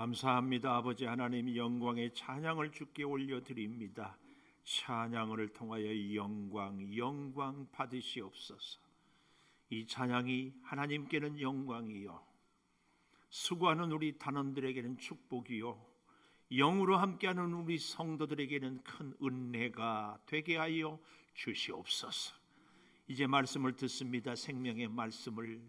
감사합니다. 아버지 하나님, 영광의 찬양을 주께 올려드립니다. 찬양을 통하여 영광 받으시옵소서. 이 찬양이 하나님께는 영광이요, 수고하는 우리 단원들에게는 축복이요, 영으로 함께하는 우리 성도들에게는 큰 은혜가 되게 하여 주시옵소서. 이제 말씀을 듣습니다. 생명의 말씀을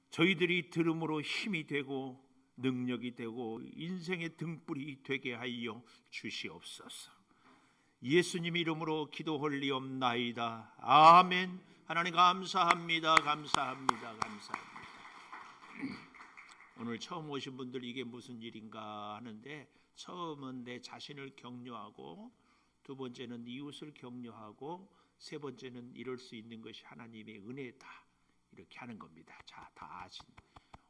저희들이 들음으로 힘이 되고 능력이 되고 인생의 등불이 되게 하여 주시옵소서. 예수님 이름으로 기도 올리옵나이다. 아멘. 하나님 감사합니다. 오늘 처음 오신 분들 이게 무슨 일인가 하는데, 처음은 내 자신을 격려하고, 두 번째는 이웃을 격려하고, 세 번째는 이럴 수 있는 것이 하나님의 은혜다, 이렇게 하는 겁니다. 자, 다 아신.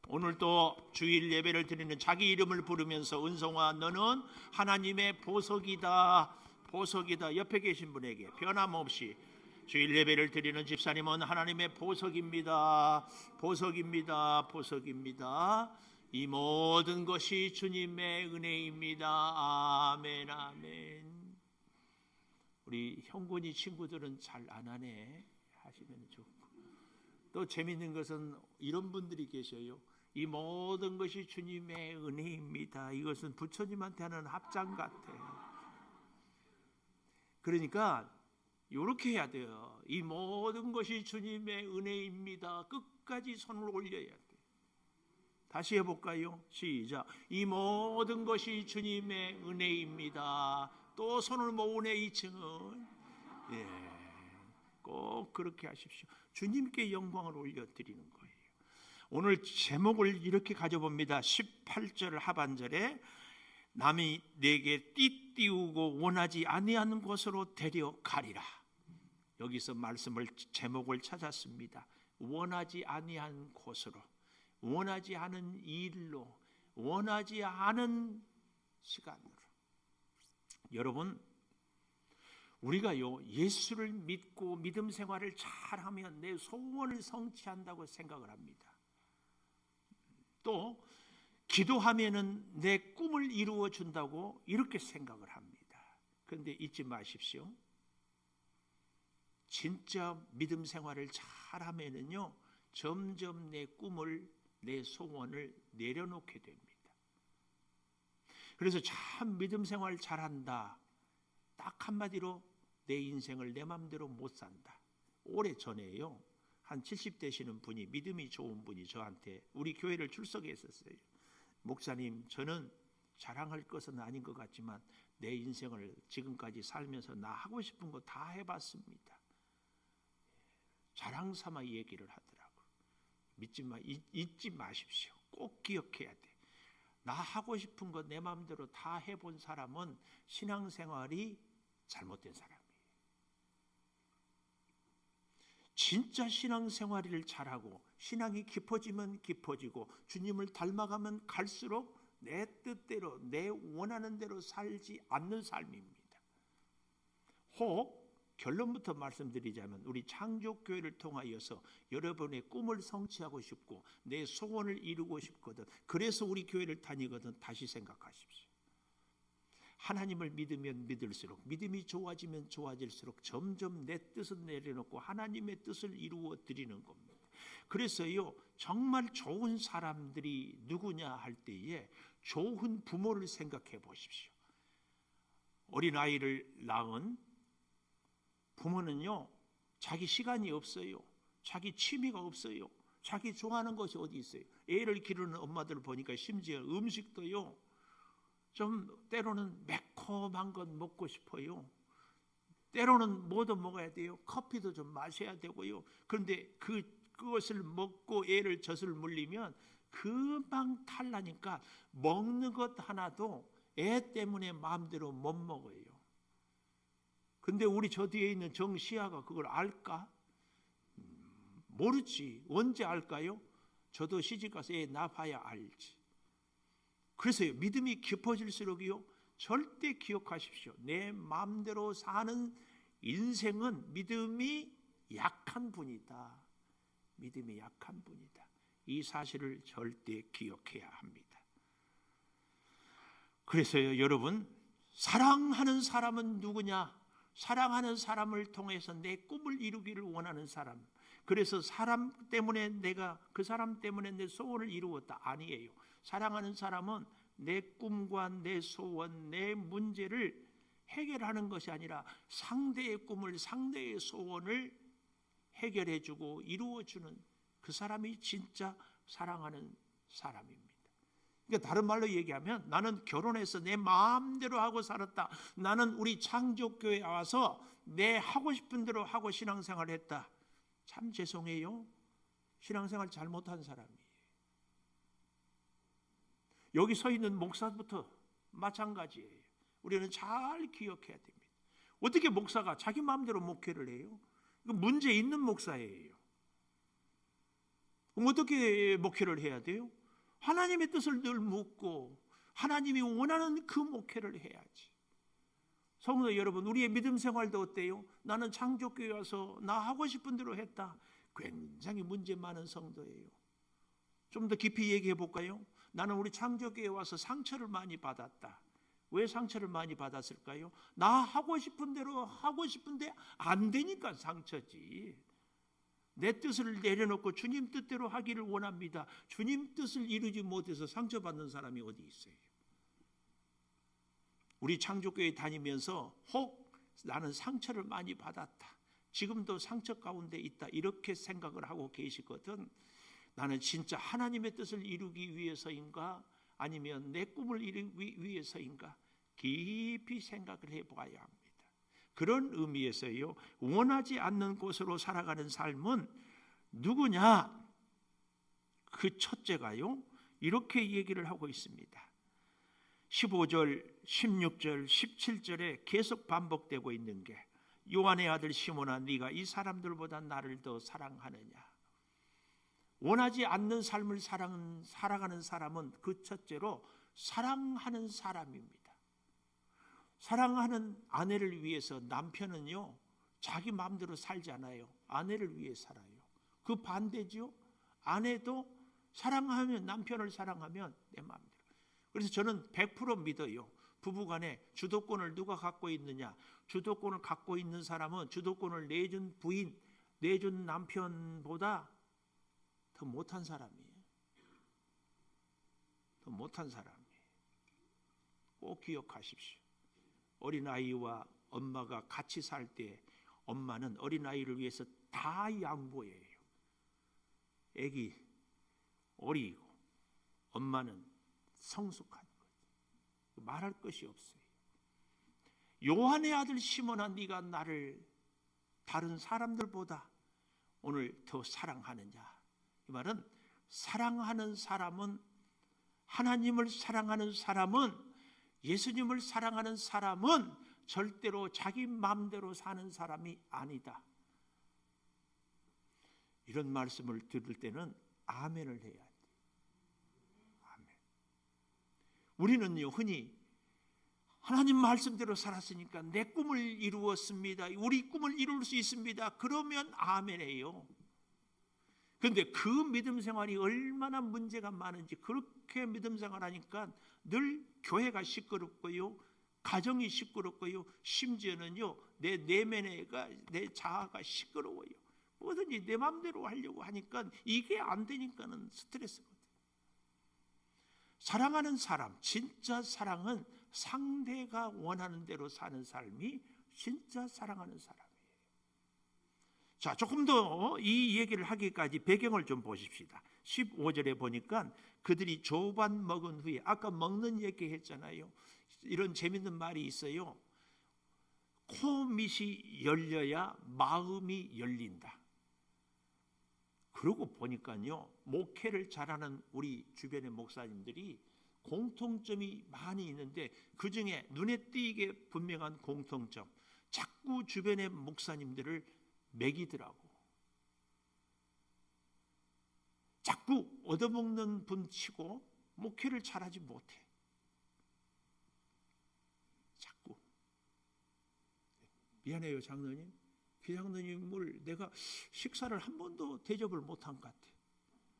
오늘 또 주일 예배를 드리는 자기 이름을 부르면서, 은성아 너는 하나님의 보석이다. 옆에 계신 분에게 변함없이, 주일 예배를 드리는 집사님은 하나님의 보석입니다. 이 모든 것이 주님의 은혜입니다. 아멘. 우리 형군이 친구들은 잘 안 하네 하시면 좋고, 또 재밌는 것은 이런 분들이 계셔요. 이 모든 것이 주님의 은혜입니다. 이것은 부처님한테 하는 합장 같아요. 그러니까 이렇게 해야 돼요. 이 모든 것이 주님의 은혜입니다. 끝까지 손을 올려야 돼요. 다시 해볼까요? 시작. 이 모든 것이 주님의 은혜입니다. 또 손을 모으네 2층은. 꼭 그렇게 하십시오. 주님께 영광을 올려드리는 거예요. 오늘 제목을 이렇게 가져봅니다. 18절 하반절에 남이 내게 띠띠우고 원하지 아니하는 곳으로 데려가리라. 여기서 제목을 찾았습니다. 원하지 아니한 곳으로, 원하지 않은 일로, 원하지 않은 시간으로. 여러분, 우리가요, 예수를 믿고 믿음 생활을 잘하면 내 소원을 성취한다고 생각을 합니다. 또 기도하면은 내 꿈을 이루어 준다고 이렇게 생각을 합니다. 그런데 잊지 마십시오. 진짜 믿음 생활을 잘하면은요, 점점 내 꿈을, 내 소원을 내려놓게 됩니다. 그래서 참 믿음 생활 잘한다, 딱 한마디로 내 인생을 내 맘대로 못 산다. 오래전에요, 한 70 되시는 분이, 믿음이 좋은 분이 저한테 우리 교회를 출석했었어요. 목사님, 저는 자랑할 것은 아닌 것 같지만 내 인생을 지금까지 살면서 나 하고 싶은 거 다 해봤습니다. 자랑 삼아 얘기를 하더라고요. 잊지 마십시오. 꼭 기억해야 돼. 나 하고 싶은 거 내 마음대로 다 해본 사람은 신앙생활이 잘못된 사람이에요. 진짜 신앙생활을 잘하고 신앙이 깊어지면 깊어지고 주님을 닮아가면 갈수록 내 뜻대로, 내 원하는 대로 살지 않는 삶입니다. 혹 결론부터 말씀드리자면, 우리 창조교회를 통하여서 여러분의 꿈을 성취하고 싶고 내 소원을 이루고 싶거든, 그래서 우리 교회를 다니거든, 다시 생각하십시오. 하나님을 믿으면 믿을수록, 믿음이 좋아지면 좋아질수록 점점 내 뜻을 내려놓고 하나님의 뜻을 이루어 드리는 겁니다. 그래서요, 정말 좋은 사람들이 누구냐 할 때에 좋은 부모를 생각해 보십시오. 어린아이를 낳은 부모는요, 자기 시간이 없어요. 자기 취미가 없어요. 자기 좋아하는 것이 어디 있어요. 애를 기르는 엄마들을 보니까 심지어 음식도요, 좀 때로는 매콤한 것 먹고 싶어요. 때로는 뭐도 먹어야 돼요. 커피도 좀 마셔야 되고요. 그런데 그것을 먹고 애를 젖을 물리면 금방 탈나니까 먹는 것 하나도 애 때문에 마음대로 못 먹어요. 근데 우리 저 뒤에 있는 정시아가 그걸 알까? 모르지. 언제 알까요? 저도 시집가서 애 낳아야 알지. 그래서요, 믿음이 깊어질수록요, 절대 기억하십시오. 내 마음대로 사는 인생은 믿음이 약한 분이다. 믿음이 약한 분이다. 이 사실을 절대 기억해야 합니다. 그래서요, 여러분, 사랑하는 사람은 누구냐? 사랑하는 사람을 통해서 내 꿈을 이루기를 원하는 사람. 그래서 사람 때문에 내가 그 사람 때문에 내 소원을 이루었다. 아니에요. 사랑하는 사람은 내 꿈과 내 소원, 내 문제를 해결하는 것이 아니라 상대의 꿈을, 상대의 소원을 해결해주고 이루어주는 그 사람이 진짜 사랑하는 사람입니다. 그러니까 다른 말로 얘기하면 나는 결혼해서 내 마음대로 하고 살았다. 나는 우리 창조교회에 와서 내 하고 싶은 대로 하고 신앙생활을 했다. 참 죄송해요. 신앙생활 잘못한 사람이에요. 여기 서 있는 목사부터 마찬가지예요. 우리는 잘 기억해야 됩니다. 어떻게 목사가 자기 마음대로 목회를 해요? 이거 문제 있는 목사예요. 그럼 어떻게 목회를 해야 돼요? 하나님의 뜻을 늘 묻고 하나님이 원하는 그 목회를 해야지. 성도 여러분, 우리의 믿음 생활도 어때요? 나는 창조교회 와서 나 하고 싶은 대로 했다. 굉장히 문제 많은 성도예요. 좀 더 깊이 얘기해 볼까요? 나는 우리 창조교회 와서 상처를 많이 받았다. 왜 상처를 많이 받았을까요? 나 하고 싶은 대로 하고 싶은데 안 되니까 상처지. 내 뜻을 내려놓고 주님 뜻대로 하기를 원합니다. 주님 뜻을 이루지 못해서 상처받는 사람이 어디 있어요? 우리 창조교회 다니면서 혹 나는 상처를 많이 받았다. 지금도 상처 가운데 있다. 이렇게 생각을 하고 계시거든. 나는 진짜 하나님의 뜻을 이루기 위해서인가? 아니면 내 꿈을 이루기 위해서인가? 깊이 생각을 해봐야 합니다. 그런 의미에서요, 원하지 않는 곳으로 살아가는 삶은 누구냐? 그 첫째가요, 이렇게 얘기를 하고 있습니다. 15절, 16절, 17절에 계속 반복되고 있는 게 요한의 아들 시몬아, 네가 이 사람들보다 나를 더 사랑하느냐? 원하지 않는 삶을 살아가는 사람은 그 첫째로 사랑하는 사람입니다. 사랑하는 아내를 위해서 남편은요, 자기 마음대로 살지 않아요. 아내를 위해 살아요. 그 반대죠. 아내도 사랑하면, 남편을 사랑하면 내 마음대로. 그래서 저는 100% 믿어요. 부부간에 주도권을 누가 갖고 있느냐? 주도권을 갖고 있는 사람은 주도권을 내준 부인, 내준 남편보다 더 못한 사람이에요. 더 못한 사람이에요. 꼭 기억하십시오. 어린아이와 엄마가 같이 살 때 엄마는 어린아이를 위해서 다 양보해요. 애기 어리고 엄마는 성숙한 거예요. 말할 것이 없어요. 요한의 아들 시몬아, 네가 나를 다른 사람들보다 오늘 더 사랑하느냐? 이 말은 사랑하는 사람은, 하나님을 사랑하는 사람은, 예수님을 사랑하는 사람은 절대로 자기 마음대로 사는 사람이 아니다. 이런 말씀을 들을 때는 아멘을 해야 돼. 아멘. 우리는요, 흔히 하나님 말씀대로 살았으니까 내 꿈을 이루었습니다. 우리 꿈을 이룰 수 있습니다. 그러면 아멘해요. 그런데 그 믿음 생활이 얼마나 문제가 많은지, 그렇게 믿음 생활하니까 늘 교회가 시끄럽고요, 가정이 시끄럽고요, 심지어는요 내 내면에가, 내 자아가 시끄러워요. 뭐든지 내 마음대로 하려고 하니까 이게 안 되니까는 스트레스거든. 사랑하는 사람, 진짜 사랑은 상대가 원하는 대로 사는 삶이 진짜 사랑하는 사람이에요. 자, 조금 더 이 얘기를 하기까지 배경을 좀 보십시다. 15절에 보니까 그들이 조반 먹은 후에, 아까 먹는 얘기 했잖아요. 이런 재밌는 말이 있어요. 코밑이 열려야 마음이 열린다. 그러고 보니까요, 목회를 잘하는 우리 주변의 목사님들이 공통점이 많이 있는데, 그 중에 눈에 띄게 분명한 공통점, 자꾸 주변의 목사님들을 매기더라고. 자꾸 얻어먹는 분치고 목회를 잘하지 못해. 자꾸. 미안해요, 장로님. 장로님을 내가 식사를 한 번도 대접을 못한 것 같아.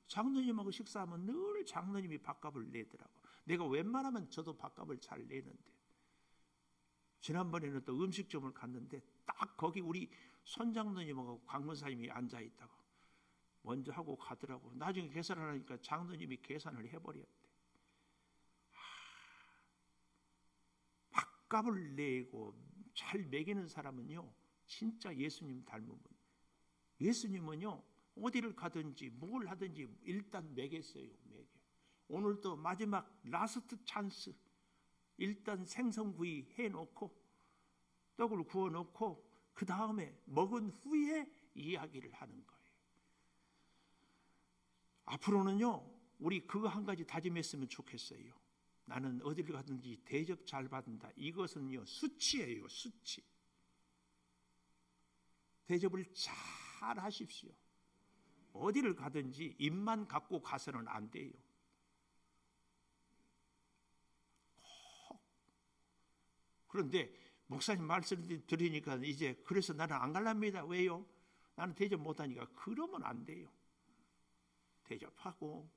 장로님하고 식사하면 늘 장로님이 밥값을 내더라고. 내가 웬만하면 저도 밥값을 잘 내는데, 지난번에는 또 음식점을 갔는데 딱 거기 우리 손장로님하고 강문사님이 앉아있다고 먼저 하고 가더라고. 나중에 계산을 하니까 장로님이 계산을 해버렸대. 밥값을 내고 잘 먹이는 사람은요, 진짜 예수님 닮은 분. 예수님은요, 어디를 가든지 뭘 하든지 일단 먹였어요. 먹여. 오늘도 마지막 라스트 찬스, 일단 생선구이 해놓고 떡을 구워놓고 그 다음에 먹은 후에 이야기를 하는 거예요. 앞으로는요, 우리 그거 한 가지 다짐했으면 좋겠어요. 나는 어디를 가든지 대접 잘 받는다. 이것은요, 수치예요. 수치. 대접을 잘 하십시오. 어디를 가든지 입만 갖고 가서는 안 돼요. 그런데 목사님 말씀 들으니까 이제 그래서 나는 안 갈랍니다. 왜요? 나는 대접 못하니까. 그러면 안 돼요. 대접하고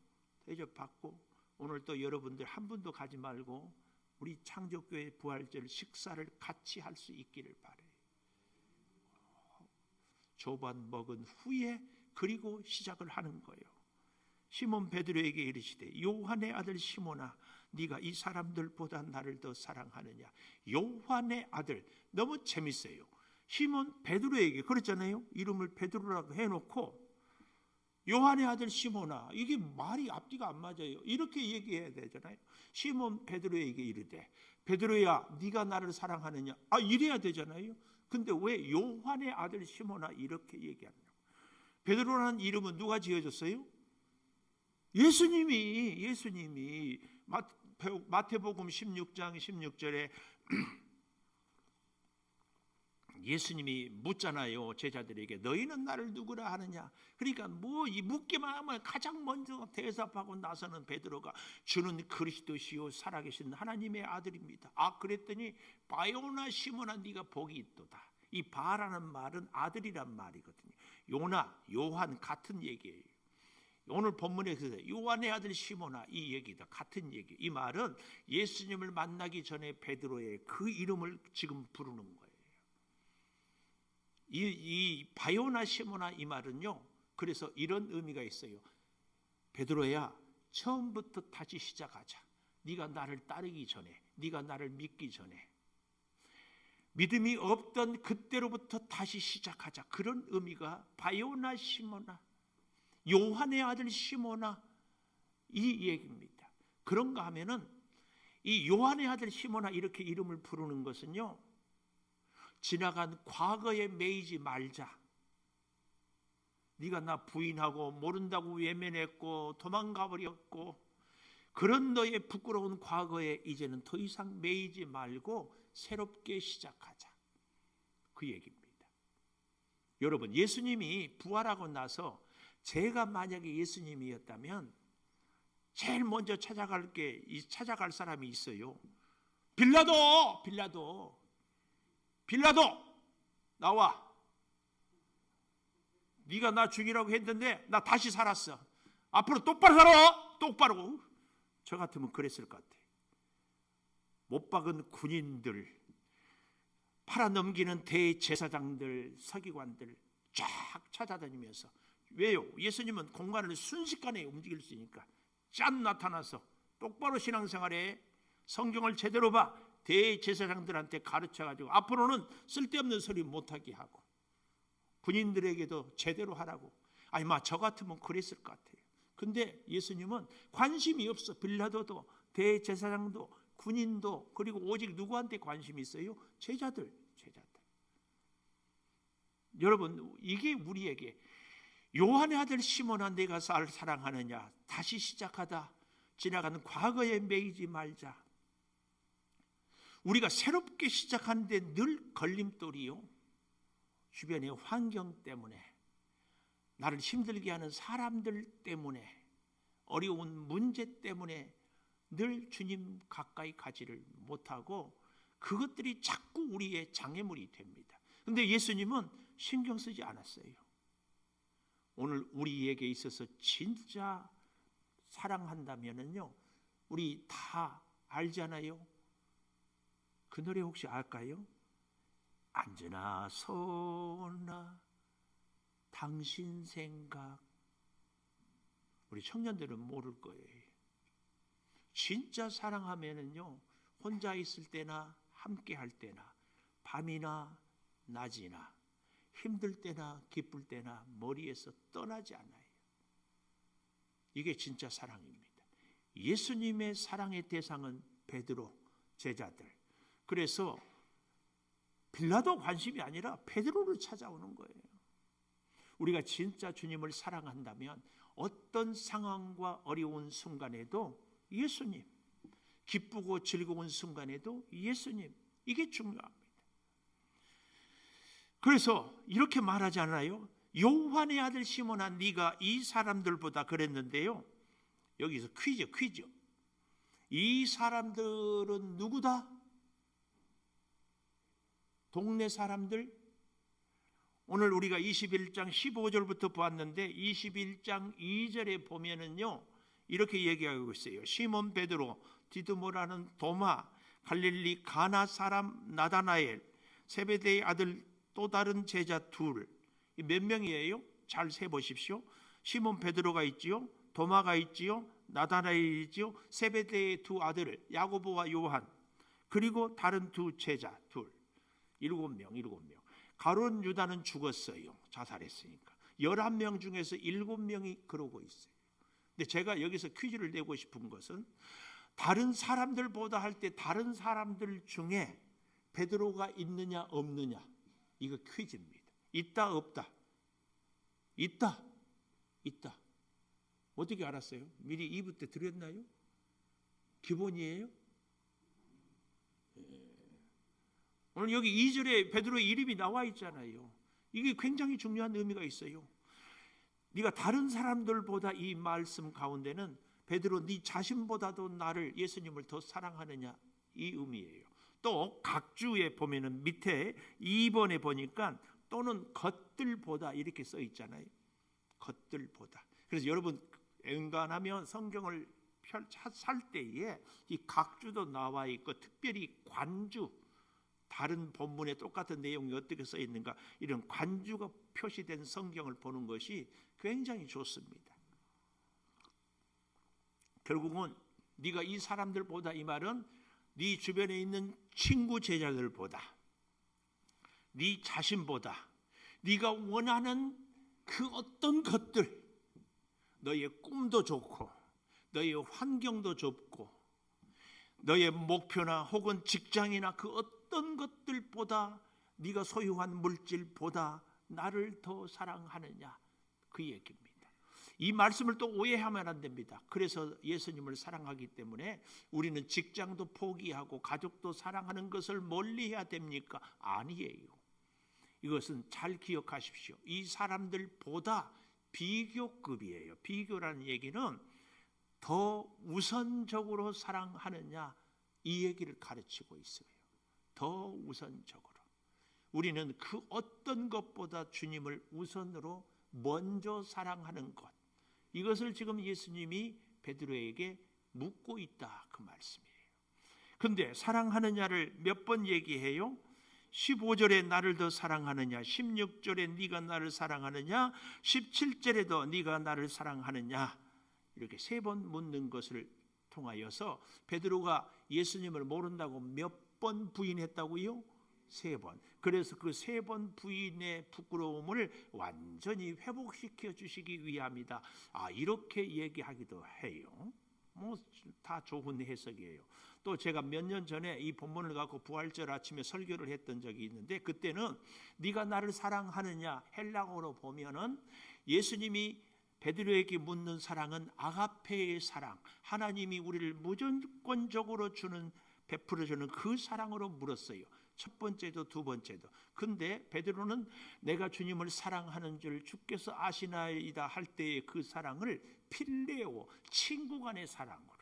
대접받고, 오늘 또 여러분들 한 분도 가지 말고 우리 창조교회 부활절 식사를 같이 할 수 있기를 바래요. 조반 먹은 후에 그리고 시작을 하는 거예요. 시몬 베드로에게 이르시되 요한의 아들 시몬아, 네가 이 사람들보다 나를 더 사랑하느냐. 요한의 아들, 너무 재밌어요. 시몬 베드로에게 그랬잖아요. 이름을 베드로라고 해놓고 요한의 아들 시몬아, 이게 말이 앞뒤가 안 맞아요. 이렇게 얘기해야 되잖아요. 시몬 베드로에게 이르되 베드로야, 네가 나를 사랑하느냐. 이래야 되잖아요. 근데 왜 요한의 아들 시몬아 이렇게 얘기하느냐. 베드로라는 이름은 누가 지어줬어요? 예수님이 마태복음 16장 16절에 예수님이 묻잖아요. 제자들에게 너희는 나를 누구라 하느냐. 그러니까 이 묻기만 하면 가장 먼저 대답하고 나서는 베드로가 주는 그리스도시요 살아계신 하나님의 아들입니다. 그랬더니 바요나 시몬아 네가 복이 있도다. 이 바라는 말은 아들이란 말이거든요. 요한 같은 얘기예요. 오늘 본문에서 요한의 아들 시몬아, 이 얘기다. 같은 얘기. 이 말은 예수님을 만나기 전에 베드로의 그 이름을 지금 부르는 거예요. 이 바요나 시몬아 이 말은요, 그래서 이런 의미가 있어요. 베드로야, 처음부터 다시 시작하자. 네가 나를 따르기 전에, 네가 나를 믿기 전에, 믿음이 없던 그때로부터 다시 시작하자. 그런 의미가 바요나 시몬아, 요한의 아들 시몬아, 이 얘기입니다. 그런가 하면은 이 요한의 아들 시몬아 이렇게 이름을 부르는 것은요, 지나간 과거에 매이지 말자. 네가 나 부인하고 모른다고 외면했고 도망가 버렸고, 그런 너의 부끄러운 과거에 이제는 더 이상 매이지 말고 새롭게 시작하자. 그 얘기입니다. 여러분, 예수님이 부활하고 나서 제가 만약에 예수님이었다면 제일 먼저 찾아갈 사람이 있어요. 빌라도 나와. 네가 나 죽이라고 했는데 나 다시 살았어. 앞으로 똑바로 살아. 똑바로. 저 같으면 그랬을 것 같아. 못 박은 군인들, 팔아넘기는 대제사장들, 서기관들 쫙 찾아다니면서, 왜요? 예수님은 공간을 순식간에 움직일 수 있으니까 짠 나타나서 똑바로 신앙생활에 성경을 제대로 봐. 대제사장들한테 가르쳐가지고 앞으로는 쓸데없는 소리 못하게 하고, 군인들에게도 제대로 하라고. 저 같으면 그랬을 것 같아요. 근데 예수님은 관심이 없어. 빌라도도, 대제사장도, 군인도, 그리고 오직 누구한테 관심이 있어요? 제자들. 여러분, 이게 우리에게 요한의 아들 시몬아, 내가 날 사랑하느냐. 다시 시작하다. 지나가는 과거에 매이지 말자. 우리가 새롭게 시작하는데 늘 걸림돌이요, 주변의 환경 때문에, 나를 힘들게 하는 사람들 때문에, 어려운 문제 때문에 늘 주님 가까이 가지를 못하고 그것들이 자꾸 우리의 장애물이 됩니다. 그런데 예수님은 신경 쓰지 않았어요. 오늘 우리에게 있어서 진짜 사랑한다면요, 우리 다 알잖아요. 그 노래 혹시 알까요? 앉으나 서나 당신 생각. 우리 청년들은 모를 거예요. 진짜 사랑하면은요, 혼자 있을 때나 함께 할 때나 밤이나 낮이나 힘들 때나 기쁠 때나 머리에서 떠나지 않아요. 이게 진짜 사랑입니다. 예수님의 사랑의 대상은 베드로, 제자들. 그래서 빌라도 관심이 아니라 베드로를 찾아오는 거예요. 우리가 진짜 주님을 사랑한다면 어떤 상황과 어려운 순간에도 예수님, 기쁘고 즐거운 순간에도 예수님, 이게 중요합니다. 그래서 이렇게 말하지 않아요? 요한의 아들 시몬아, 네가 이 사람들보다 그랬는데요. 여기서 퀴즈. 이 사람들은 누구다? 동네 사람들? 오늘 우리가 21장 15절부터 보았는데 21장 2절에 보면은요, 이렇게 얘기하고 있어요. 시몬 베드로, 디두모라는 도마, 갈릴리 가나 사람 나다나엘, 세베대의 아들 또 다른 제자 둘. 몇 명이에요? 잘 세보십시오. 시몬 베드로가 있지요, 도마가 있지요, 나다나엘이 있지요, 세베대의 두 아들 야고보와 요한, 그리고 다른 두 제자 둘. 7명. 가룟 유다는 죽었어요. 자살했으니까. 11명 중에서 7명이 그러고 있어요. 근데 제가 여기서 퀴즈를 내고 싶은 것은 다른 사람들보다 할 때 다른 사람들 중에 베드로가 있느냐 없느냐, 이거 퀴즈입니다. 있다 없다? 있다. 어떻게 알았어요? 미리 2부 때 드렸나요? 기본이에요? 오늘 여기 2절에 베드로의 이름이 나와 있잖아요. 이게 굉장히 중요한 의미가 있어요. 네가 다른 사람들보다, 이 말씀 가운데는 베드로 네 자신보다도 나를, 예수님을 더 사랑하느냐, 이 의미예요. 또 각주에 보면은 밑에 2번에 보니까 또는 것들보다 이렇게 써 있잖아요. 것들보다. 그래서 여러분 엔간하면 성경을 살 때에 이 각주도 나와 있고, 특별히 관주, 다른 본문에 똑같은 내용이 어떻게 써 있는가, 이런 관주가 표시된 성경을 보는 것이 굉장히 좋습니다. 결국은 네가 이 사람들보다, 이 말은 네 주변에 있는 친구 제자들보다, 네 자신보다, 네가 원하는 그 어떤 것들, 너의 꿈도 좋고 너의 환경도 좁고 너의 목표나 혹은 직장이나 그 어떤 것들보다, 네가 소유한 물질보다 나를 더 사랑하느냐, 그 얘기입니다. 이 말씀을 또 오해하면 안 됩니다. 그래서 예수님을 사랑하기 때문에 우리는 직장도 포기하고 가족도 사랑하는 것을 멀리해야 됩니까? 아니에요. 이것은 잘 기억하십시오. 이 사람들보다 비교급이에요. 비교라는 얘기는 더 우선적으로 사랑하느냐, 이 얘기를 가르치고 있어요. 더 우선적으로. 우리는 그 어떤 것보다 주님을 우선으로 먼저 사랑하는 것, 이것을 지금 예수님이 베드로에게 묻고 있다, 그 말씀이에요. 근데 사랑하느냐를 몇 번 얘기해요? 15절에 나를 더 사랑하느냐, 16절에 네가 나를 사랑하느냐, 17절에도 네가 나를 사랑하느냐, 이렇게 3번 묻는 것을 통하여서 베드로가 예수님을 모른다고 몇 번 부인했다고요? 3번. 그래서 그 3번 부인의 부끄러움을 완전히 회복시켜 주시기 위함이다. 이렇게 얘기하기도 해요. 다 좋은 해석이에요. 또 제가 몇 년 전에 이 본문을 갖고 부활절 아침에 설교를 했던 적이 있는데, 그때는 네가 나를 사랑하느냐, 헬라어로 보면은 예수님이 베드로에게 묻는 사랑은 아가페의 사랑, 하나님이 우리를 무조건적으로 베풀어주는 그 사랑으로 물었어요. 첫 번째도 두 번째도. 근데 베드로는 내가 주님을 사랑하는 줄 주께서 아시나이다 할 때의 그 사랑을 필레오, 친구 간의 사랑으로.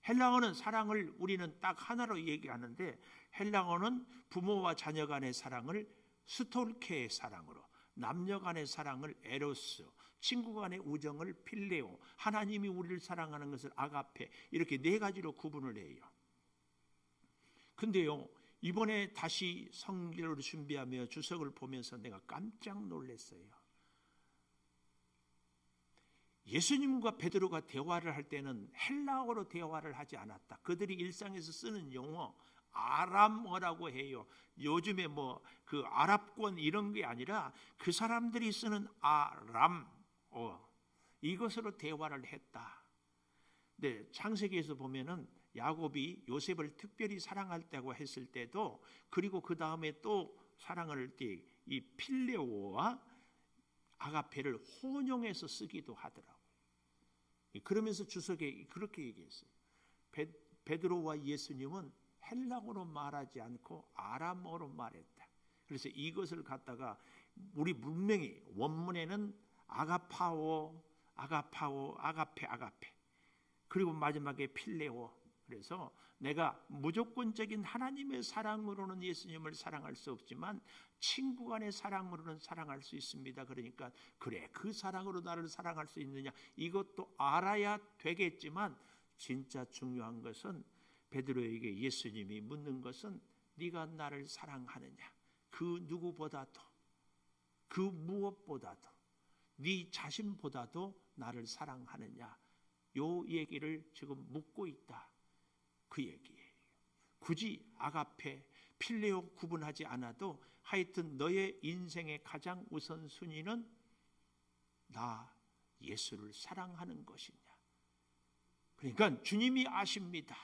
헬라어는 사랑을 우리는 딱 하나로 얘기하는데, 헬라어는 부모와 자녀 간의 사랑을 스톨케의 사랑으로, 남녀 간의 사랑을 에로스, 친구 간의 우정을 필레오, 하나님이 우리를 사랑하는 것을 아가페, 이렇게 네 가지로 구분을 해요. 근데요, 이번에 다시 성경을 준비하며 주석을 보면서 내가 깜짝 놀랐어요. 예수님과 베드로가 대화를 할 때는 헬라어로 대화를 하지 않았다. 그들이 일상에서 쓰는 용어 아람어라고 해요. 요즘에 뭐 그 아랍권 이런 게 아니라 그 사람들이 쓰는 아람어, 이것으로 대화를 했다. 네, 창세기에서 보면은 야곱이 요셉을 특별히 사랑할 때고 했을 때도, 그리고 그 다음에 또 사랑을 할 때 이 필레오와 아가페를 혼용해서 쓰기도 하더라고요. 그러면서 주석에 그렇게 얘기했어요. 베드로와 예수님은 헬라어로 말하지 않고 아람어로 말했다. 그래서 이것을 갖다가 우리 문명이 원문에는 아가파오, 아가페, 그리고 마지막에 필레오. 그래서 내가 무조건적인 하나님의 사랑으로는 예수님을 사랑할 수 없지만 친구 간의 사랑으로는 사랑할 수 있습니다. 그러니까 그래, 그 사랑으로 나를 사랑할 수 있느냐, 이것도 알아야 되겠지만, 진짜 중요한 것은 베드로에게 예수님이 묻는 것은 네가 나를 사랑하느냐, 그 누구보다도, 그 무엇보다도, 네 자신보다도 나를 사랑하느냐, 요 얘기를 지금 묻고 있다, 그 얘기예요. 굳이 아가페, 필레오 구분하지 않아도 하여튼 너의 인생의 가장 우선순위는 나 예수를 사랑하는 것이냐. 그러니까 주님이 아십니다,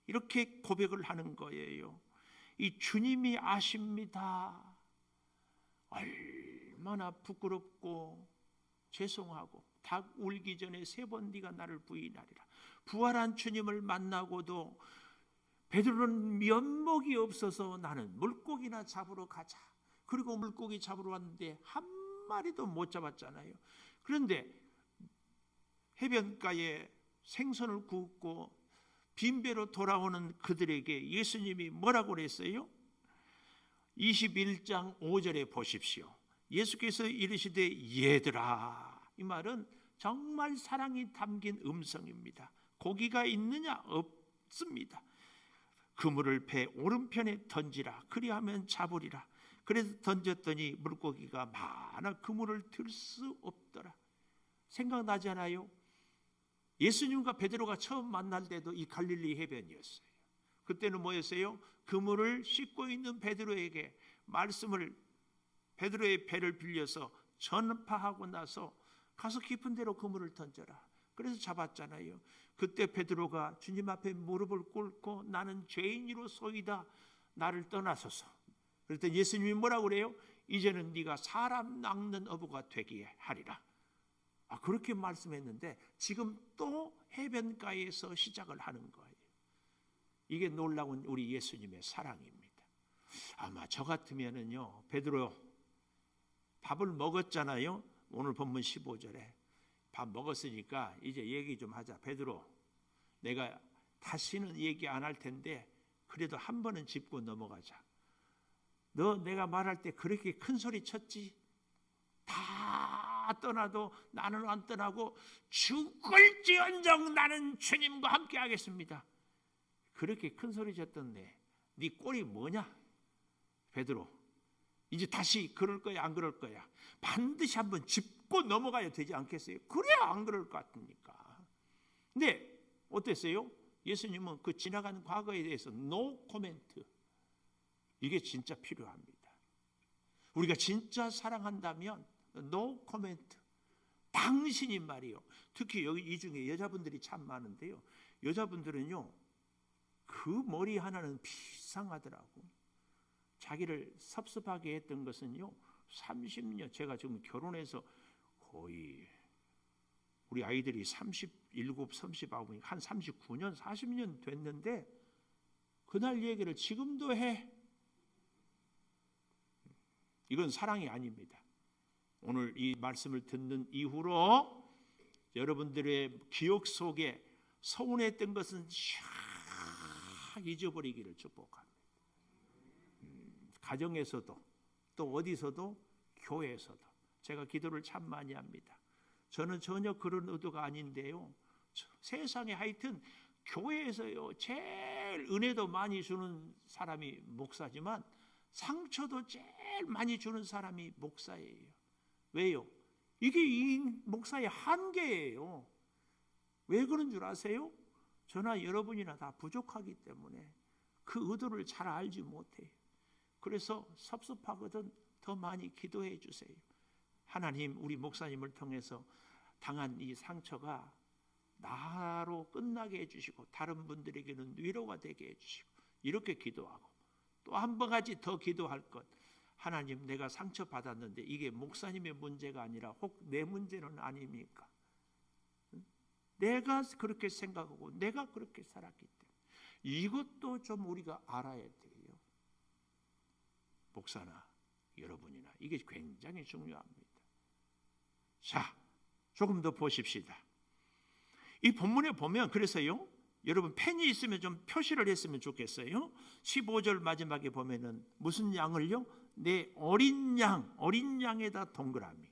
이렇게 고백을 하는 거예요. 이 주님이 아십니다, 얼마나 부끄럽고 죄송하고, 닭 울기 전에 3번 네가 나를 부인하리라. 부활한 주님을 만나고도 베드로는 면목이 없어서 나는 물고기나 잡으러 가자. 그리고 물고기 잡으러 왔는데 한 마리도 못 잡았잖아요. 그런데 해변가에 생선을 굽고 빈배로 돌아오는 그들에게 예수님이 뭐라고 그랬어요? 21장 5절에 보십시오. 예수께서 이르시되 얘들아, 이 말은 정말 사랑이 담긴 음성입니다. 고기가 있느냐? 없습니다. 그물을 배 오른편에 던지라, 그리하면 잡으리라. 그래서 던졌더니 물고기가 많아 그물을 들 수 없더라. 생각나지 않아요? 예수님과 베드로가 처음 만날 때도 이 갈릴리 해변이었어요. 그때는 뭐였어요? 그물을 씻고 있는 베드로에게 말씀을, 베드로의 배를 빌려서 전파하고 나서 가서 깊은 데로 그물을 던져라. 그래서 잡았잖아요. 그때 베드로가 주님 앞에 무릎을 꿇고 나는 죄인이로소이다, 나를 떠나소서. 그랬더니 예수님이 뭐라고 그래요? 이제는 네가 사람 낚는 어부가 되게 하리라. 그렇게 말씀했는데 지금 또 해변가에서 시작을 하는 거예요. 이게 놀라운 우리 예수님의 사랑입니다. 아마 저 같으면은요, 베드로 밥을 먹었잖아요. 오늘 본문 15절에 밥 먹었으니까 이제 얘기 좀 하자. 베드로, 내가 다시는 얘기 안 할 텐데 그래도 한 번은 짚고 넘어가자. 너 내가 말할 때 그렇게 큰 소리 쳤지? 다 떠나도 나는 안 떠나고 죽을지언정 나는 주님과 함께 하겠습니다. 그렇게 큰 소리 쳤던데 네 꼴이 뭐냐? 베드로, 이제 다시 그럴 거야 안 그럴 거야? 반드시 한번 짚고 넘어가야 되지 않겠어요? 그래야 안 그럴 것 같으니까. 근데 어땠어요? 예수님은 그 지나간 과거에 대해서 노 코멘트. 이게 진짜 필요합니다. 우리가 진짜 사랑한다면 노 코멘트. 당신이 말이요. 특히 여기 이 중에 여자분들이 참 많은데요, 여자분들은요 그 머리 하나는 비상하더라고. 자기를 섭섭하게 했던 것은요 30년, 제가 지금 결혼해서 거의 우리 아이들이 37, 39, 한 39년, 40년 됐는데 그날 얘기를 지금도 해. 이건 사랑이 아닙니다. 오늘 이 말씀을 듣는 이후로 여러분들의 기억 속에 서운했던 것은 샥 잊어버리기를 축복합니다. 가정에서도 또 어디서도 교회에서도 제가 기도를 참 많이 합니다. 저는 전혀 그런 의도가 아닌데요. 세상에 하여튼 교회에서요 제일 은혜도 많이 주는 사람이 목사지만 상처도 제일 많이 주는 사람이 목사예요. 왜요? 이게 이 목사의 한계예요. 왜 그런 줄 아세요? 저나 여러분이나 다 부족하기 때문에 그 의도를 잘 알지 못해요. 그래서 섭섭하거든 더 많이 기도해 주세요. 하나님, 우리 목사님을 통해서 당한 이 상처가 나로 끝나게 해주시고 다른 분들에게는 위로가 되게 해주시고, 이렇게 기도하고 또 한 가지 더 기도할 것, 하나님, 내가 상처받았는데 이게 목사님의 문제가 아니라 혹 내 문제는 아닙니까? 내가 그렇게 생각하고 내가 그렇게 살았기 때문에 이것도 좀 우리가 알아야 돼요. 목사나 여러분이나 이게 굉장히 중요합니다. 자, 조금 더 보십시다. 이 본문에 보면, 그래서요, 여러분 펜이 있으면 좀 표시를 했으면 좋겠어요. 15절 마지막에 보면은 무슨 양을요? 내 어린 양에다 동그라미.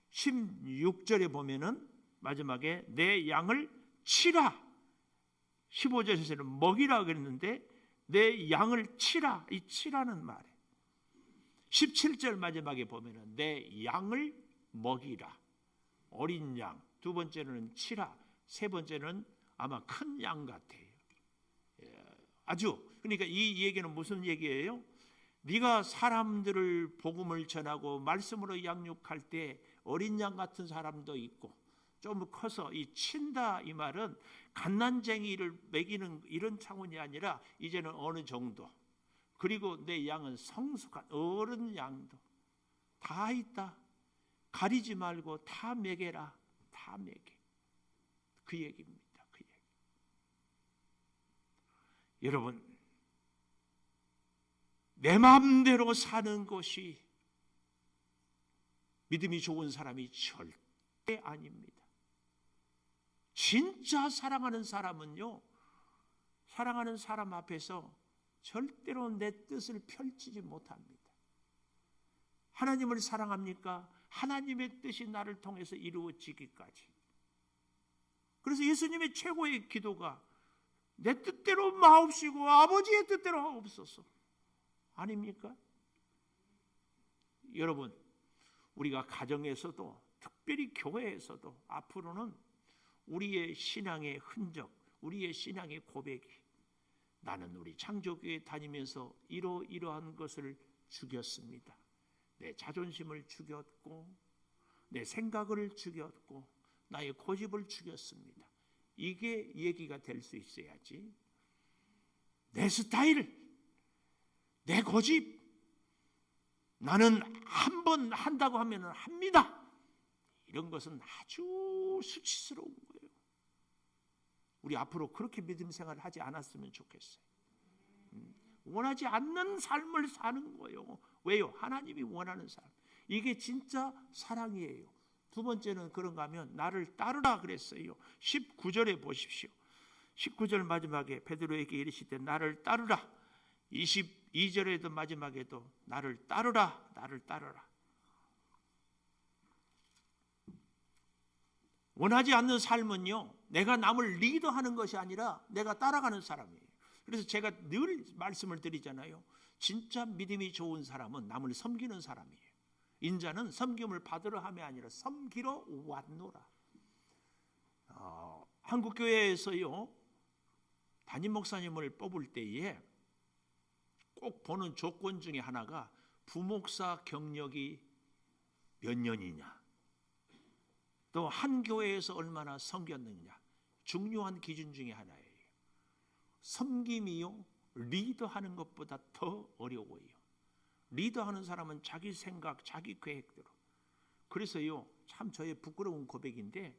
16절에 보면은 마지막에 내 양을 치라. 15절에서는 먹이라 그랬는데 내 양을 치라. 이 치라는 말에 17절 마지막에 보면은 내 양을 먹이라. 어린 양. 두 번째는 치라. 세 번째는 아마 큰 양 같아요. 아주, 그러니까 이 얘기는 무슨 얘기예요? 네가 사람들을 복음을 전하고 말씀으로 양육할 때 어린 양 같은 사람도 있고, 좀 커서 이 친다 이 말은 갓난쟁이를 먹이는 이런 차원이 아니라 이제는 어느 정도, 그리고 내 양은 성숙한 어른 양도 다 있다. 가리지 말고 다 먹여라. 다 먹여. 그 얘기입니다. 그 얘기. 여러분, 내 마음대로 사는 것이 믿음이 좋은 사람이 절대 아닙니다. 진짜 사랑하는 사람은요, 사랑하는 사람 앞에서 절대로 내 뜻을 펼치지 못합니다. 하나님을 사랑합니까? 하나님의 뜻이 나를 통해서 이루어지기까지. 그래서 예수님의 최고의 기도가 내 뜻대로 마옵시고 아버지의 뜻대로 하옵소서 아닙니까? 여러분, 우리가 가정에서도 특별히 교회에서도 앞으로는 우리의 신앙의 흔적, 우리의 신앙의 고백이, 나는 우리 창조교회 다니면서 이러한 것을 죽였습니다. 내 자존심을 죽였고 내 생각을 죽였고 나의 고집을 죽였습니다. 이게 얘기가 될 수 있어야지. 내 스타일, 내 고집, 나는 한 번 한다고 하면 합니다. 이런 것은 아주 수치스러운 거예요. 우리 앞으로 그렇게 믿음 생활을 하지 않았으면 좋겠어요. 원하지 않는 삶을 사는 거예요. 왜요? 하나님이 원하는 삶. 이게 진짜 사랑이에요. 두 번째는 그런가 하면 나를 따르라 그랬어요. 19절에 보십시오. 19절 마지막에 베드로에게 이르시되 나를 따르라. 22절에도 마지막에도 나를 따르라. 나를 따르라. 원하지 않는 삶은요, 내가 남을 리더하는 것이 아니라 내가 따라가는 사람이에요. 그래서 제가 늘 말씀을 드리잖아요. 진짜 믿음이 좋은 사람은 남을 섬기는 사람이에요. 인자는 섬김을 받으러 함이 아니라 섬기러 왔노라. 한국교회에서요, 담임 목사님을 뽑을 때에 꼭 보는 조건 중에 하나가 부목사 경력이 몇 년이냐, 또 한 교회에서 얼마나 섬겼느냐, 중요한 기준 중에 하나예요. 섬김이요, 리더하는 것보다 더 어려워요. 리더하는 사람은 자기 생각, 자기 계획대로. 그래서요, 참 저의 부끄러운 고백인데,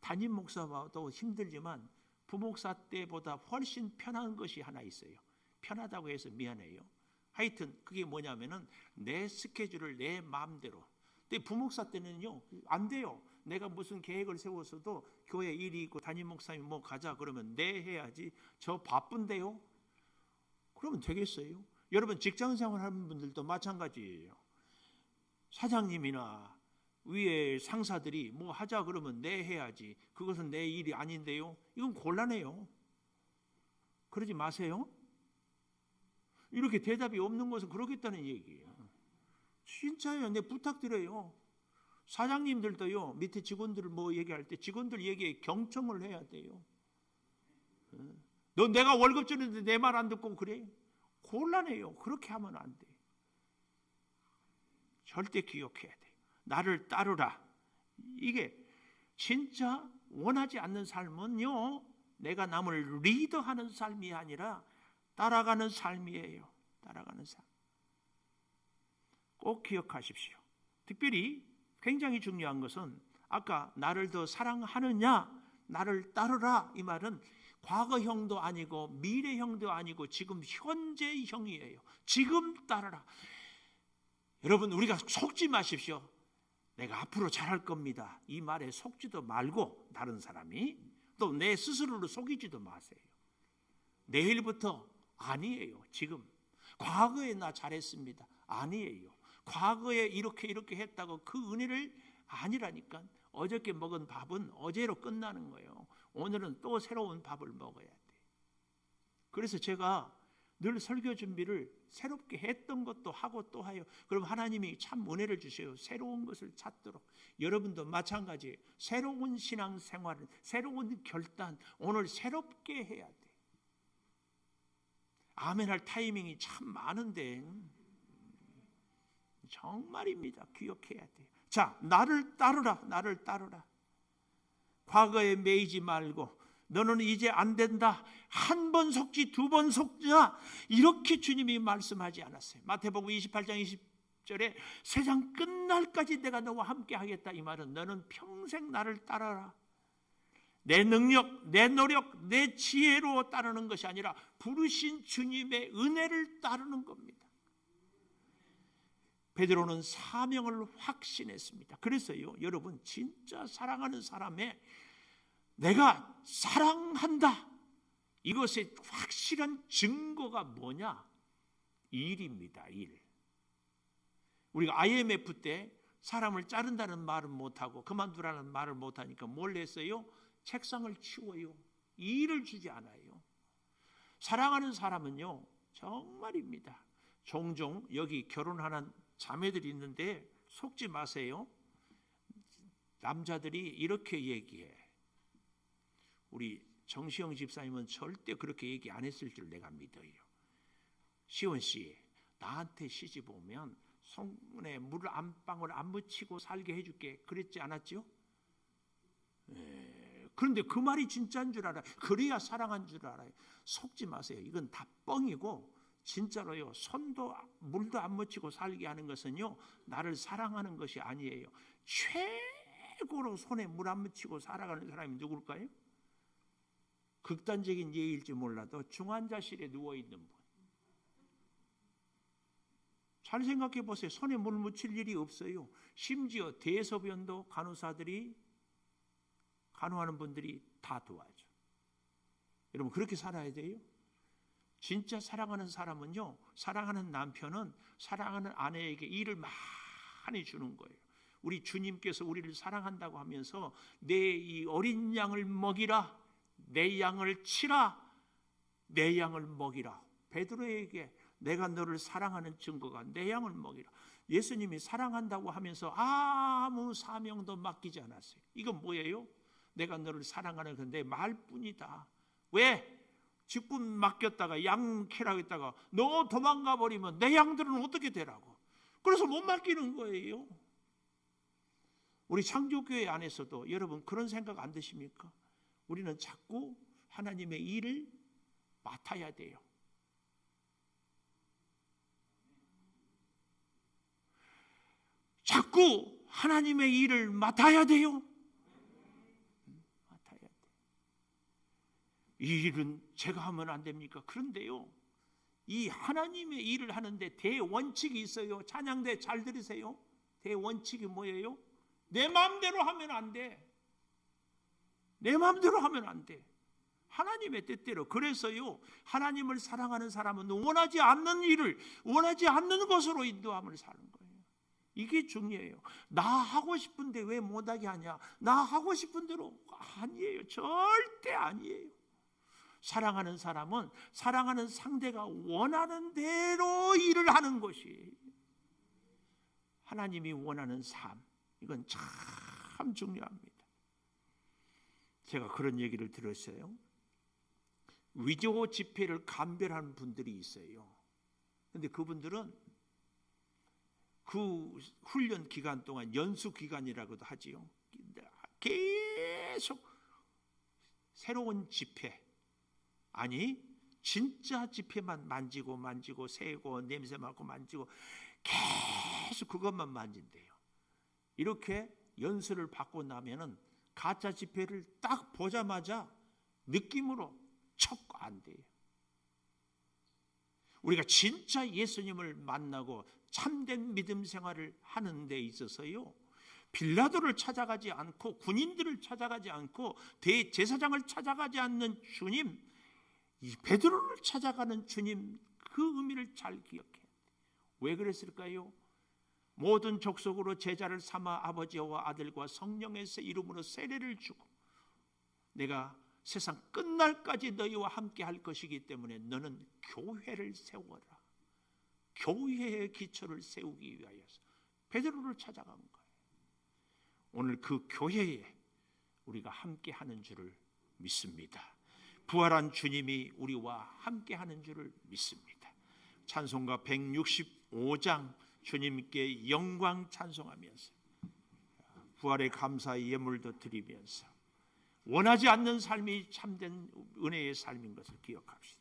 담임 목사와도 힘들지만 부목사 때보다 훨씬 편한 것이 하나 있어요. 편하다고 해서 미안해요. 하여튼 그게 뭐냐면은 내 스케줄을 내 마음대로. 근데 부목사 때는요, 안 돼요. 내가 무슨 계획을 세웠어도 교회 일이 있고 담임 목사님 뭐 가자 그러면 네 해야지. 저 바쁜데요. 그러면 되겠어요? 여러분 직장 생활하는 분들도 마찬가지예요. 사장님이나 위에 상사들이 뭐 하자 그러면 네 해야지. 그것은 내 일이 아닌데요. 이건 곤란해요. 그러지 마세요. 이렇게 대답이 없는 것은 그러겠다는 얘기예요. 진짜요. 내 부탁드려요. 사장님들도요, 밑에 직원들 뭐 얘기할 때 직원들 얘기에 경청을 해야 돼요. 너 내가 월급 주는데 내 말 안 듣고 그래? 곤란해요. 그렇게 하면 안 돼. 절대 기억해야 돼. 나를 따르라. 이게 진짜 원하지 않는 삶은요, 내가 남을 리더하는 삶이 아니라 따라가는 삶이에요. 따라가는 삶. 꼭 기억하십시오. 특별히 굉장히 중요한 것은 아까 나를 더 사랑하느냐, 나를 따르라 이 말은 과거형도 아니고 미래형도 아니고 지금 현재형이에요. 지금 따르라. 여러분, 우리가 속지 마십시오. 내가 앞으로 잘할 겁니다. 이 말에 속지도 말고 다른 사람이 또 내 스스로를 속이지도 마세요. 내일부터 아니에요. 지금. 과거에 나 잘했습니다. 아니에요. 과거에 이렇게 했다고 그 은혜를 아니라니까. 어저께 먹은 밥은 어제로 끝나는 거예요. 오늘은 또 새로운 밥을 먹어야 돼. 그래서 제가 늘 설교 준비를 새롭게 했던 것도 하고 또 해요. 그럼 하나님이 참 은혜를 주셔요. 새로운 것을 찾도록. 여러분도 마찬가지예요. 새로운 신앙생활, 새로운 결단, 오늘 새롭게 해야 돼. 아멘할 타이밍이 참 많은데 정말입니다. 기억해야 돼요. 자, 나를 따르라. 나를 따르라. 과거에 매이지 말고 너는 이제 안 된다. 한 번 속지 두 번 속자. 이렇게 주님이 말씀하지 않았어요. 마태복음 28장 20절에 세상 끝날까지 내가 너와 함께 하겠다. 이 말은 너는 평생 나를 따라라. 내 능력, 내 노력, 내 지혜로 따르는 것이 아니라 부르신 주님의 은혜를 따르는 겁니다. 베드로는 사명을 확신했습니다. 그래서요, 여러분 진짜 사랑하는 사람의 내가 사랑한다. 이것의 확실한 증거가 뭐냐? 일입니다. 일. 우리가 IMF 때 사람을 자른다는 말은 못하고 그만두라는 말을 못하니까 뭘 했어요? 책상을 치워요. 일을 주지 않아요. 사랑하는 사람은요, 정말입니다. 종종 여기 결혼하는 자매들이 있는데 속지 마세요. 남자들이 이렇게 얘기해. 우리 정시영 집사님은 절대 그렇게 얘기 안 했을 줄 내가 믿어요. 시원 씨, 나한테 시집 오면 손에 물 한 방울 안 묻히고 살게 해줄게. 그랬지 않았죠? 그런데 그 말이 진짜인 줄 알아요. 그래야 사랑한 줄 알아요. 속지 마세요. 이건 다 뻥이고 진짜로요. 손도 물도 안 묻히고 살게 하는 것은요, 나를 사랑하는 것이 아니에요. 최고로 손에 물 안 묻히고 살아가는 사람이 누굴까요? 극단적인 예일지 몰라도 중환자실에 누워있는 분. 잘 생각해 보세요. 손에 물 묻힐 일이 없어요. 심지어 대소변도 간호사들이, 간호하는 분들이 다 도와줘. 여러분, 그렇게 살아야 돼요. 진짜 사랑하는 사람은요, 사랑하는 남편은 사랑하는 아내에게 일을 많이 주는 거예요. 우리 주님께서 우리를 사랑한다고 하면서 내 이 어린 양을 먹이라, 내 양을 치라, 내 양을 먹이라. 베드로에게 내가 너를 사랑하는 증거가 내 양을 먹이라. 예수님이 사랑한다고 하면서 아무 사명도 맡기지 않았어요. 이건 뭐예요? 내가 너를 사랑하는 건 내 말뿐이다. 왜? 직분 맡겼다가 양 캐라고 했다가 너 도망가 버리면 내 양들은 어떻게 되라고. 그래서 못 맡기는 거예요. 우리 창조교회 안에서도 여러분 그런 생각 안 드십니까? 우리는 자꾸 하나님의 일을 맡아야 돼요. 자꾸 하나님의 일을 맡아야 돼요. 맡아야 돼. 이 일은 제가 하면 안 됩니까? 그런데요, 이 하나님의 일을 하는데 대원칙이 있어요. 찬양대 잘 들으세요. 대원칙이 뭐예요? 내 마음대로 하면 안 돼. 내 마음대로 하면 안 돼. 하나님의 뜻대로. 그래서요, 하나님을 사랑하는 사람은 원하지 않는 일을 원하지 않는 것으로 인도함을 사는 거예요. 이게 중요해요. 나 하고 싶은데 왜 못하게 하냐? 나 하고 싶은 대로 아니에요. 절대 아니에요. 사랑하는 사람은 사랑하는 상대가 원하는 대로 일을 하는 것이 하나님이 원하는 삶. 이건 참 중요합니다. 제가 그런 얘기를 들었어요. 위조 지폐를 감별하는 분들이 있어요. 그런데 그분들은 그 훈련 기간 동안 연수 기간이라고도 하지요. 계속 새로운 지폐, 아니 진짜 지폐만 만지고 세고 냄새 맡고 만지고 계속 그것만 만진대요. 이렇게 연수를 받고 나면은 가짜 지폐를 딱 보자마자 느낌으로 척 안 돼요. 우리가 진짜 예수님을 만나고 참된 믿음 생활을 하는 데 있어서요, 빌라도를 찾아가지 않고 군인들을 찾아가지 않고 대제사장을 찾아가지 않는 주님, 이 베드로를 찾아가는 주님, 그 의미를 잘 기억해야 돼요. 왜 그랬을까요? 모든 족속으로 제자를 삼아 아버지와 아들과 성령의 이름으로 세례를 주고 내가 세상 끝날까지 너희와 함께 할 것이기 때문에 너는 교회를 세워라. 교회의 기초를 세우기 위하여서 베드로를 찾아간 거예요. 오늘 그 교회에 우리가 함께 하는 줄을 믿습니다. 부활한 주님이 우리와 함께 하는 줄을 믿습니다. 찬송가 165장 주님께 영광 찬송하면서 부활의 감사의 예물도 드리면서 원하지 않는 삶이 참된 은혜의 삶인 것을 기억합시다.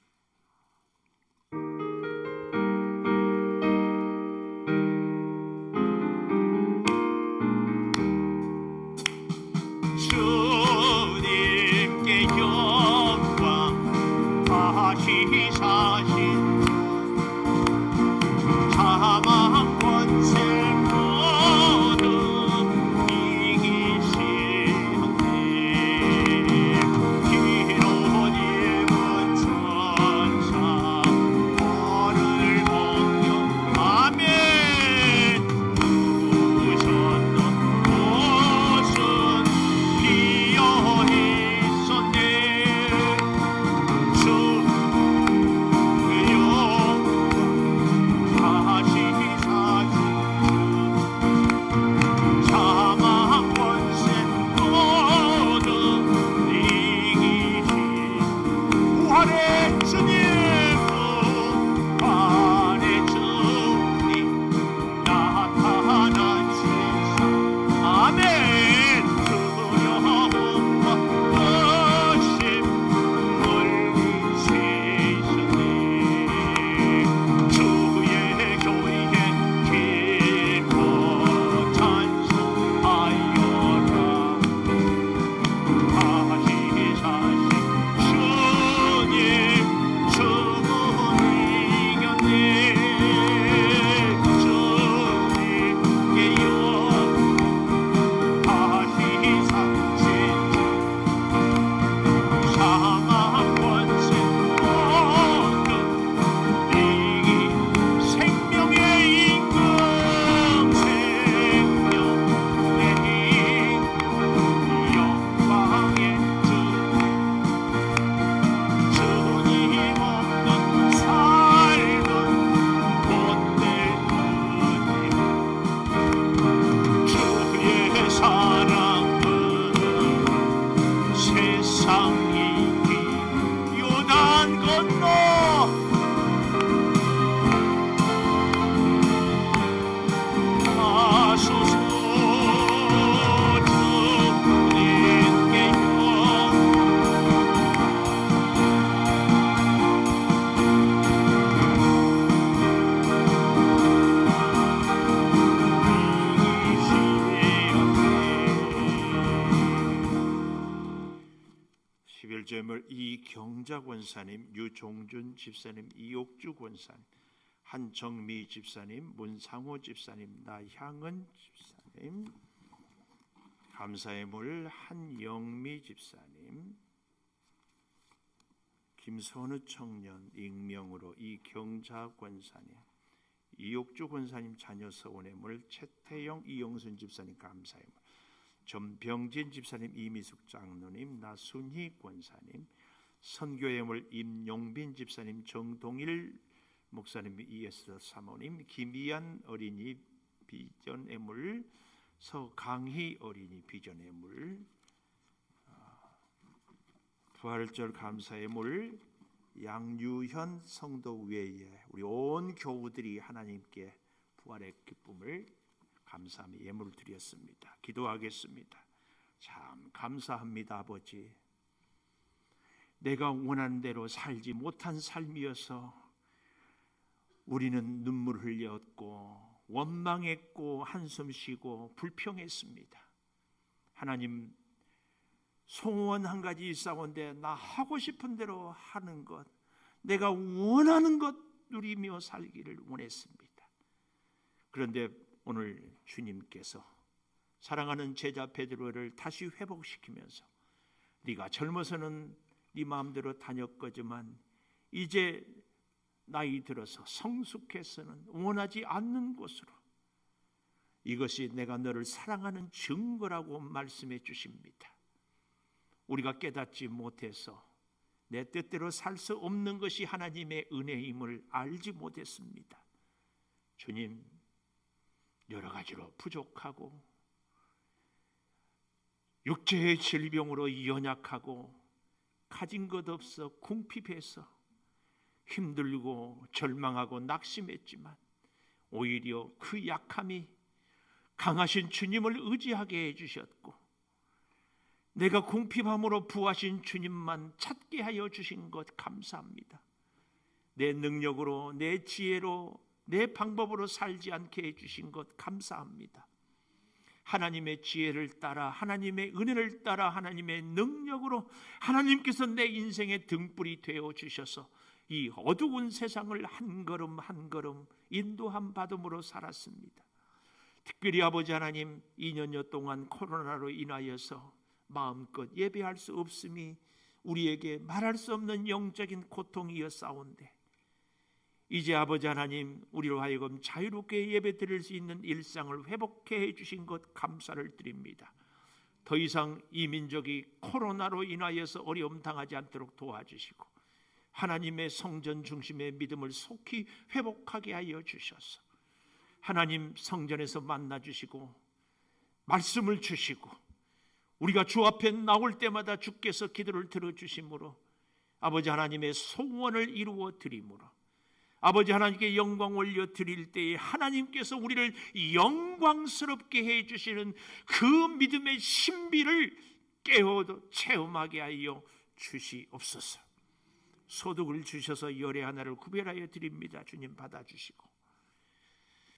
주님께 영광 다시 사신 사망 권세 모두 이기시네. 기로님은 천사 너를 공경하며 누우셨던 곳은 비어 있었네. 주여 다시 사신 사망 권세 모두 이기신 부활의 주님, 부활의 주님 나타나시사 아멘. 두려움과 의심 물리치셨네. 주의 교회에 기뻐 찬송하여라. 다시 사신 주님 죽음 이겼네. 주님께 영광 다시 사신 사망 권세 모두 이기 생명의 임금 생명의 임금 영광의 주님 없는 삶은 못될 뿐임. 주의 사랑은 세상 이기 요단 건너 가소서. 주님께 영광 이기시옵네. 11절을 이경자 권사님, 유종준 집사님, 이옥주 권사님, 한정미 집사님, 문상호 집사님, 나향은 집사님, 감사의 물 한영미 집사님, 김선우 청년 익명으로 이경자 권사님, 이옥주 권사님 자녀 서원의물, 최태영 이영순 집사님 감사의 물, 전병진 집사님, 이미숙 장로님, 나순희 권사님, 선교의 물 임용빈 집사님, 정동일 목사님, 이에스 사모님, 김이한 어린이 비전의 물, 서강희 어린이 비전의 물, 부활절 감사의 물, 양유현 성도 외에 우리 온 교우들이 하나님께 부활의 기쁨을 감사하며 예물을 드렸습니다. 기도하겠습니다. 참 감사합니다, 아버지. 내가 원하는 대로 살지 못한 삶이어서 우리는 눈물을 흘렸고 원망했고 한숨 쉬고 불평했습니다. 하나님, 소원 한 가지 있사온데 나 하고 싶은 대로 하는 것, 내가 원하는 것 누리며 살기를 원했습니다. 그런데 오늘 주님께서 사랑하는 제자 베드로를 다시 회복시키면서 네가 젊어서는 네 마음대로 다녔거지만 이제 나이 들어서 성숙해서는 원하지 않는 곳으로, 이것이 내가 너를 사랑하는 증거라고 말씀해 주십니다. 우리가 깨닫지 못해서 내 뜻대로 살 수 없는 것이 하나님의 은혜임을 알지 못했습니다. 주님, 여러 가지로 부족하고 육체의 질병으로 연약하고 가진 것 없어 궁핍해서 힘들고 절망하고 낙심했지만 오히려 그 약함이 강하신 주님을 의지하게 해주셨고, 내가 궁핍함으로 부하신 주님만 찾게 하여 주신 것 감사합니다. 내 능력으로, 내 지혜로, 내 방법으로 살지 않게 해주신 것 감사합니다. 하나님의 지혜를 따라, 하나님의 은혜를 따라, 하나님의 능력으로 하나님께서 내 인생의 등불이 되어 주셔서 이 어두운 세상을 한 걸음 한 걸음 인도함 받음으로 살았습니다. 특별히 아버지 하나님, 2년여 동안 코로나로 인하여서 마음껏 예배할 수 없음이 우리에게 말할 수 없는 영적인 고통이었사온데, 이제 아버지 하나님, 우리로 하여금 자유롭게 예배 드릴 수 있는 일상을 회복해 해주신 것 감사를 드립니다. 더 이상 이 민족이 코로나로 인하여서 어려움 당하지 않도록 도와주시고 하나님의 성전 중심의 믿음을 속히 회복하게 하여 주셔서 하나님 성전에서 만나주시고 말씀을 주시고 우리가 주 앞에 나올 때마다 주께서 기도를 들어주심으로 아버지 하나님의 소원을 이루어 드림으로 아버지 하나님께 영광 올려 드릴 때에 하나님께서 우리를 영광스럽게 해주시는 그 믿음의 신비를 깨어도 체험하게 하여 주시옵소서. 소득을 주셔서 열의 하나를 구별하여 드립니다. 주님 받아주시고,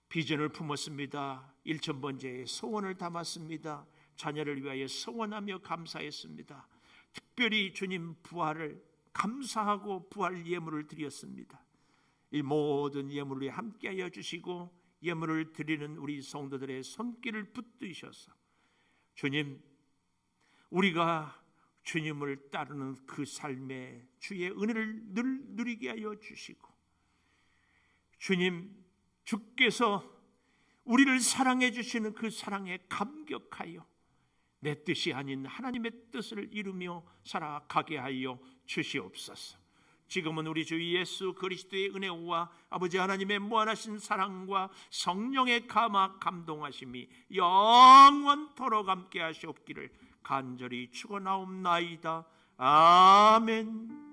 비전을 품었습니다. 1000번째의 소원을 담았습니다. 자녀를 위하여 소원하며 감사했습니다. 특별히 주님 부활을 감사하고 부활 예물을 드렸습니다. 이 모든 예물을 함께하여 주시고 예물을 드리는 우리 성도들의 손길을 붙드셔서 주님, 우리가 주님을 따르는 그 삶에 주의 은혜를 늘 누리게 하여 주시고, 주님, 주께서 우리를 사랑해 주시는 그 사랑에 감격하여 내 뜻이 아닌 하나님의 뜻을 이루며 살아가게 하여 주시옵소서. 지금은 우리 주 예수 그리스도의 은혜와 아버지 하나님의 무한하신 사랑과 성령의 감화 감동하심이 영원토록 함께 하시옵기를 간절히 축원하옵나이다. 아멘.